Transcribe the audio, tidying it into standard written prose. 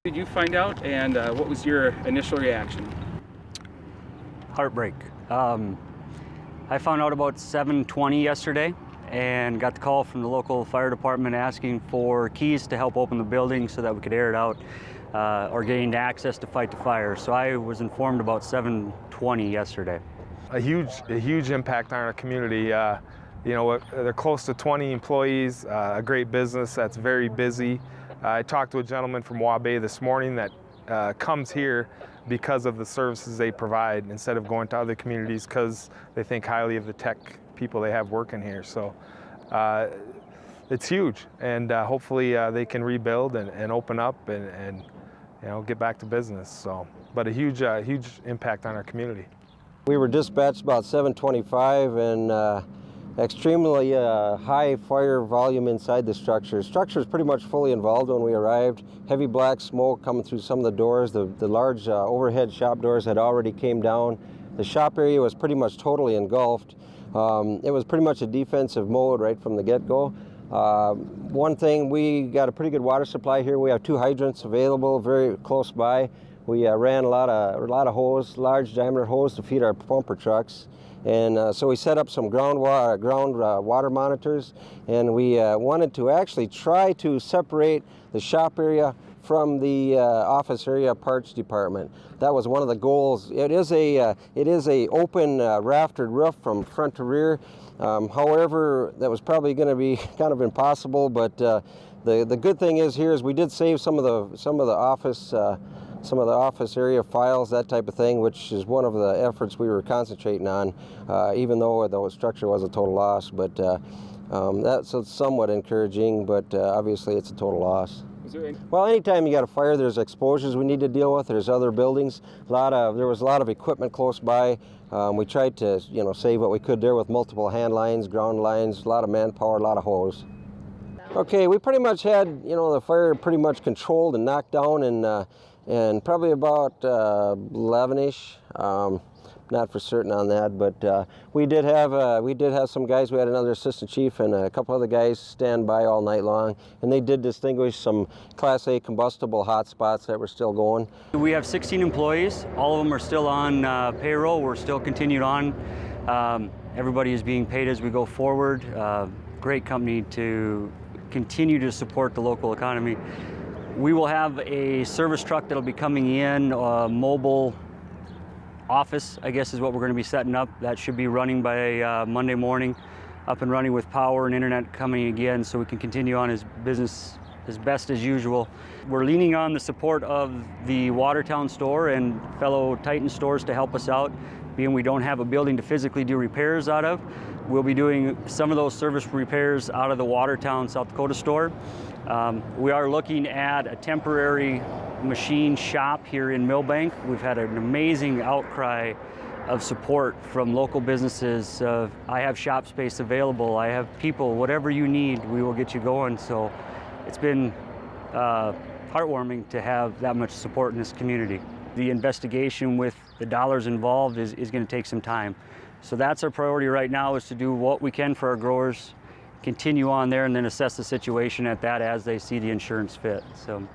Did you find out, and what was your initial reaction? Heartbreak. I found out about 7:20 yesterday and got the call from the local fire department asking for keys to help open the building so that we could air it out or gain access to fight the fire. So I was informed about 7:20 yesterday. A huge impact on our community. You know, they're close to 20 employees, a great business that's very busy. I talked to a gentleman from Waubay this morning that comes here because of the services they provide instead of going to other communities because they think highly of the tech people they have working here. So it's huge, and hopefully they can rebuild and open up and you know, get back to business. So, but a huge impact on our community. We were dispatched about 7:25 and extremely high fire volume inside the structure. The structure is pretty much fully involved when we arrived. Heavy black smoke coming through some of the doors. The large overhead shop doors had already came down. The shop area was pretty much totally engulfed. It was pretty much a defensive mode right from the get-go. One thing, we got a pretty good water supply here. We have 2 hydrants available very close by. We ran a lot of hose, large diameter hose to feed our pumper trucks. And so we set up some ground water monitors, and we wanted to actually try to separate the shop area from the office area parts department. That was one of the goals. It is a open raftered roof from front to rear. However, that was probably going to be kind of impossible. But the good thing is here is we did save some of the office area files, that type of thing, which is one of the efforts we were concentrating on, even though the structure was a total loss. But that's somewhat encouraging, but obviously it's a total loss. Well, anytime you got a fire, there's exposures we need to deal with. There's other buildings. There was a lot of equipment close by. We tried to, save what we could there with multiple hand lines, ground lines, a lot of manpower, a lot of hose. Okay, we pretty much had, the fire pretty much controlled and knocked down and probably about 11-ish. Not for certain on that, but we did have some guys. We had another assistant chief and a couple other guys stand by all night long, and they did distinguish some Class A combustible hot spots that were still going. We have 16 employees. All of them are still on payroll. We're still continued on. Everybody is being paid as we go forward. Great company to continue to support the local economy. We will have a service truck that'll be coming in, mobile office, I guess is what we're going to be setting up. That should be running by Monday morning, up and running with power and internet coming again, so we can continue on as business as best as usual. We're leaning on the support of the Watertown store and fellow Titan stores to help us out, being we don't have a building to physically do repairs out of. We'll be doing some of those service repairs out of the Watertown, South Dakota store. We are looking at a temporary machine shop here in Milbank. We've had an amazing outcry of support from local businesses. I have shop space available, I have people, whatever you need, we will get you going. So it's been heartwarming to have that much support in this community. The investigation with the dollars involved is going to take some time. So that's our priority right now, is to do what we can for our growers, continue on there, and then assess the situation at that as they see the insurance fit. So.